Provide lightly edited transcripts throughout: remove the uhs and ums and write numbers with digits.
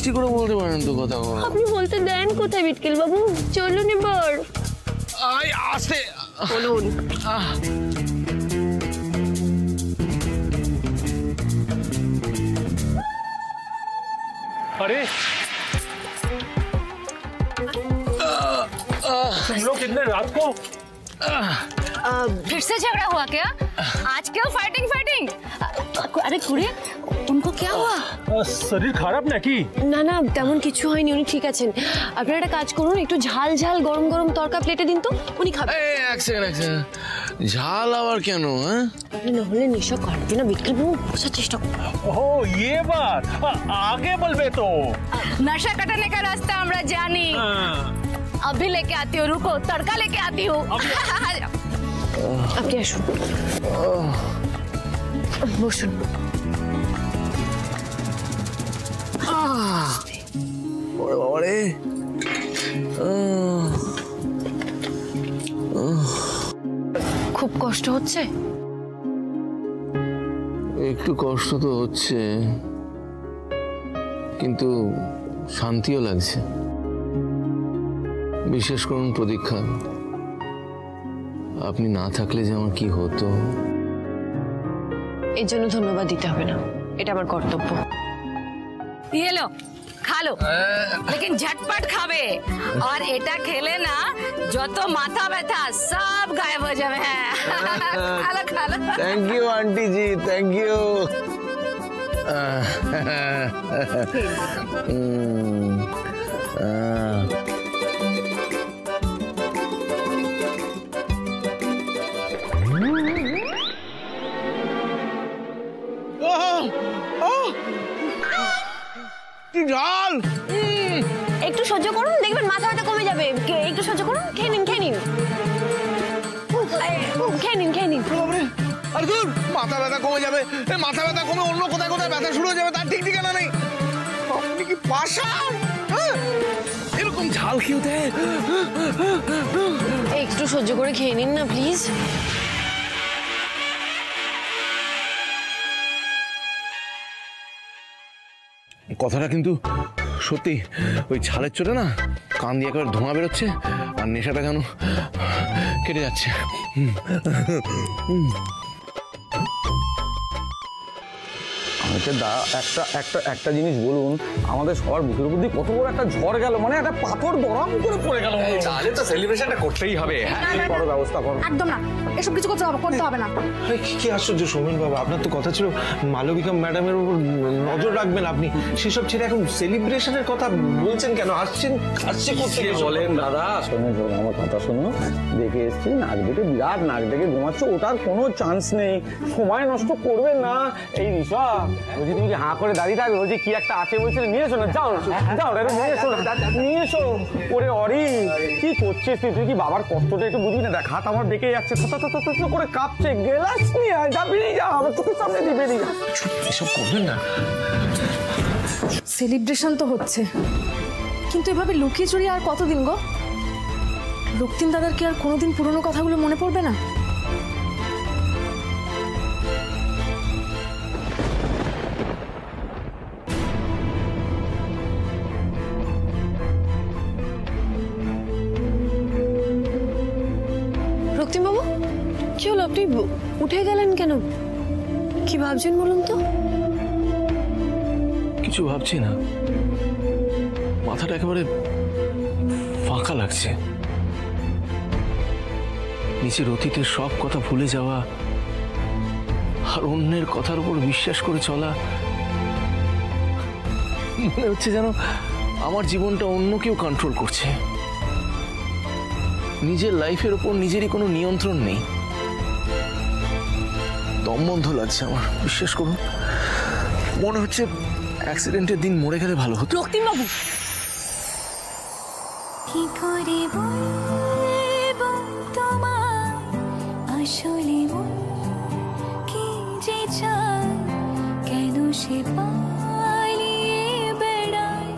মিষ্টি করে বলতে পারেন তো কথা। আপনি বলতে দেন কোথায় বিটকেল বাবু? চলুন এবার। আয় আস্তে বলুন। अरे तुम लोग इतने रात को फिर से झगड़ा हुआ क्या? आज क्यों फाइटिंग फाइटिंग? अरे कुरे उनको क्या हुआ? শরীর খারাপ নাকি? না না তেমন কিছু হয়নি, উনি ঠিক আছেন। আপনারা একটা কাজ করুন, একটু ঝাল ঝাল গরম গরম তরকা প্লেটে দিন তো, উনি খাবেন। এক সেকেন্ড, ঝাল আবার কেন? হ্যাঁ না হলে নেশা কাটবে না বিটকেল বাবু, বোঝার চেষ্টা করুন। ও ये बात आगे বলবে তো। नशा कटाने का रास्ता हमरा जानी। अभी लेके आती हूँ, रुको तड़का लेके आती हूँ। আপনি আসুন, বসুন। ওরে বাবা রে, খুব কষ্ট হচ্ছে? একটু কষ্ট তো হচ্ছে, কিন্তু শান্তিও লাগছে। বিশেষ করুন প্রতীক্ষা, আপনি না থাকলে যে আমার কি হতো। এর জন্য ধন্যবাদ দিতে হবে না, এটা আমার কর্তব্য। ये लो खा लो, लेकिन झटपट खावे। और एटा खेले ना जो तो माथा व्यथा सब गायब हो जावे है। खा लो खा लो। Thank you aunty ji, thank you. ঝাল একটু সহ্য করুন, দেখবেন মাথা ব্যথা কমে যাবে। একটু সহ্য করুন, খেয়ে নিন খেয়ে নিন খেয়ে নিন খেয়ে নিন। আরে দূর, মাথা ব্যথা কমে যাবে? মাথা ব্যথা কমে অন্য কোথায় কোথায় ব্যথা শুরু হয়ে যাবে তার ঠিক ঠিকানা নেই। আপনি কি পাষাণ? এরকম ঝাল খেয়ে দেয়? একটু সহ্য করে খেয়ে নিন না প্লিজ। কথাটা কিন্তু সত্যি, ওই ছালের চোটে না কান দিয়ে একবার ধোঁয়া বেরোচ্ছে আর নেশাটা কেন কেটে যাচ্ছে। একটা জিনিস বলুন, আমাদের সবার বুকের উপর দিয়ে কত বড় একটা ঝড় গেল, মানে একটা পাথর দরাম করে পড়ে গেল। তাহলে তো সেলিব্রেশনটা করতেই হবে। বড় ব্যবস্থা করো। একদম না, এসব কিছু করতে হবে না। কি আশ্চর্য সৌমেন বাবা, আপনার তো কথা ছিল মালবিকা ম্যাডামের উপর নজর রাখবেন, আপনি সেসব ছেড়ে এখন সেলিব্রেশনের কথা বলছেন কেন? আসছে করতে বলেন দাদা। শোনো আমার কথা শোনো, দেখে এসছি নাক ডেকে বিরাট নাক ডেকে ঘুমাচ্ছ, ওটার কোনো চান্স নেই, সময় নষ্ট করবেন না। এই ঋষভ বলছি, তুমি কি হাঁ করে দাঁড়িয়ে থাকবে? বলছি কি একটা আছে বলছিলে, নিয়ে এসো না, যাও যাও নিয়ে এসো নিয়ে এসো। ওরে অরি কি করছিস তুই? কি বাবার কষ্টটা একটু বুঝবি না? দেখ হাত আমার দেখে যাচ্ছে, করে কাঁপছে। গেলাস নিয়ে আয়, যা বেরিয়ে যা, আমার চোখের সামনে দিয়ে বেরিয়ে যা। এসব করবেন না। সেলিব্রেশন তো হচ্ছে, কিন্তু এভাবে লুকিয়ে চুরিয়ে আর কতদিন গো? রক্তিম দাদার কি আর কোনোদিন পুরনো কথাগুলো মনে পড়বে না? রক্তিম বাবু কি হলো, আপনি উঠে গেলেন কেন? কি ভাবছেন বলুন তো? কিছু ভাবছি না, মাথাটা একেবারে ফাঁকা লাগছে। নিজের অতীতের সব কথা ভুলে যাওয়া আর অন্যের কথার উপর বিশ্বাস করে চলা, মনে হচ্ছে যেন আমার জীবনটা অন্য কেউ কন্ট্রোল করছে। নিজের লাইফের উপর নিজেরই কোনো নিয়ন্ত্রণ নেই। দম বন্ধ লাগছে আমার, বিশ্বাস করুন। মনে হচ্ছে অ্যাক্সিডেন্টের দিন মরে গেলে ভালো হতো। রক্তিম বাবু কি করে বলবো তোমায় আসলে কি যে চাই, কেন সে পালিয়ে বেড়ায়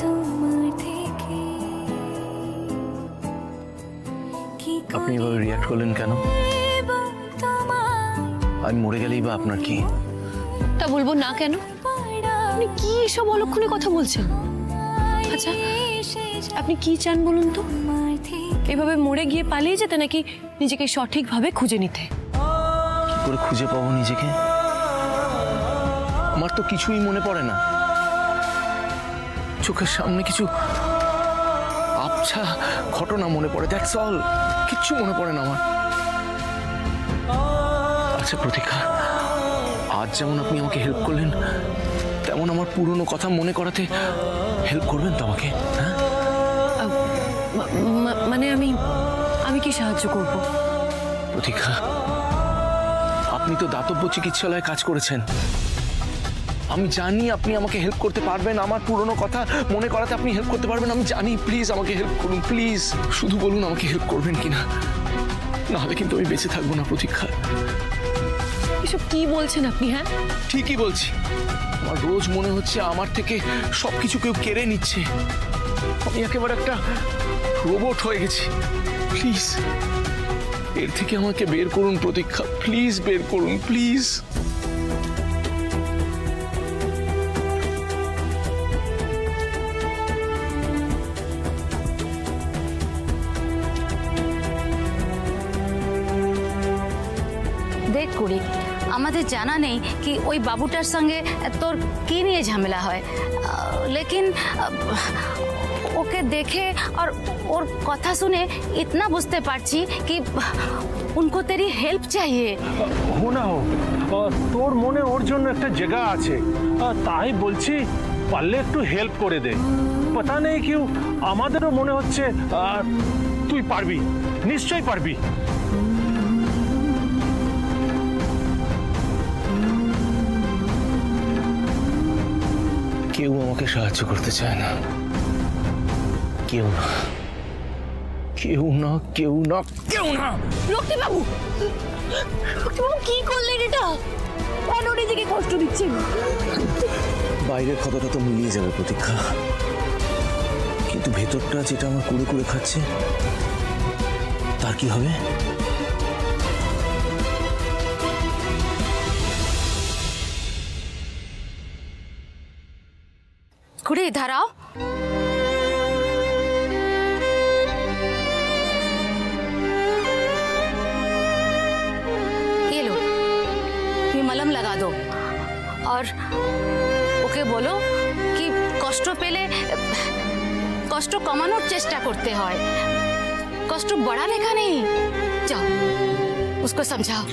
তোমার থেকে। আপনি এভাবে রিয়াক্ট করলেন কেন? আমি মরে গেলেই বা আপনার কি? তা বলবো না কেন? আপনি কি সব অলক্ষণে কথা বলছেন? আচ্ছা আপনি কি চান বলুন তো? এভাবে মরে গিয়ে পালিয়ে যেতে নাকি নিজেকে সঠিকভাবে খুঁজে নিতে? কি করে খুঁজে পাবো নিজেকে? আমার তো কিছুই মনে পড়ে না। চোখের সামনে কিছু আবছা ঘটনা মনে পড়ে, দ্যাটস অল। কিচ্ছু মনে পড়ে না আমার। আচ্ছা প্রতীক্ষা, আজ যেমন আপনি আমাকে হেল্প করলেন, তেমন আমার পুরনো কথা মনে করাতে হেল্প করবেন তো আমাকে? হ্যাঁ, মানে আমি কি সাহায্য করব? প্রতীক্ষা, আপনি তো দাতব্য চিকিৎসালয়ে কাজ করেছেন। আমি জানি আপনি আমাকে হেল্প করতে পারবেন, আমার পুরনো কথা মনে করাতে আপনি হেল্প করতে পারবেন, আমি জানি। প্লিজ আমাকে হেল্প করুন, প্লিজ। শুধু বলুন আমাকে হেল্প করবেন কিনা, নাহলে কিন্তু আমি বেঁচে থাকবো না প্রতীক্ষা। এসব কি বলছেন আপনি? হ্যাঁ ঠিকই বলছি। আমার রোজ মনে হচ্ছে আমার থেকে সবকিছু কেউ কেড়ে নিচ্ছে। আমি একেবারে একটা রোবট হয়ে গেছি। প্লিজ এর থেকে আমাকে বের করুন প্রতীক্ষা, প্লিজ বের করুন, প্লিজ। দেখ কুড়ি, আমাদের জানা নেই কি ওই বাবুটার সঙ্গে তোর কি নিয়ে ঝামেলা হয়, লেকিন ওকে দেখে আর ওর কথা শুনে ইতনা বুঝতে পারছি কি উनको तेरी হেল্প চাইয়ে। হো না হো, তোর মনে ওর জন্য একটা জায়গা আছে, তাই বলছি পারলে একটু হেল্প করে দে। পাতা নেই কিউ আমাদেরও মনে হচ্ছে তুই পারবি, নিশ্চয়ই পারবি। কেউ আমাকে সাহায্য করতে চায় না, কেউ না, কেউ না, কেউ না, কেউ না। রক্তিবাবু, রক্তিবাবু কি করলেন এটা? কেন নিজেকে কষ্ট দিচ্ছেন? বাইরের কথাটা তো মিলিয়ে যাবে প্রতীক্ষা, কিন্তু ভেতরটা যেটা আমার কুড়ে কুড়ে খাচ্ছে তার কি হবে? कुड़ी इधर आओ। ये लो, ये मलम लगा दो और ওকে বলো কি কষ্ট পেলে কষ্ট কমানোর চেষ্টা করতে হয়, কষ্ট বাড়ানে का नहीं। जाओ उसको समझाओ।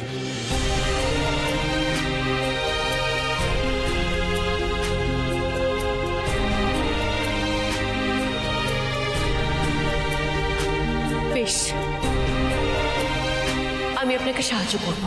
বেশ, আমি আপনাকে সাহায্য করব।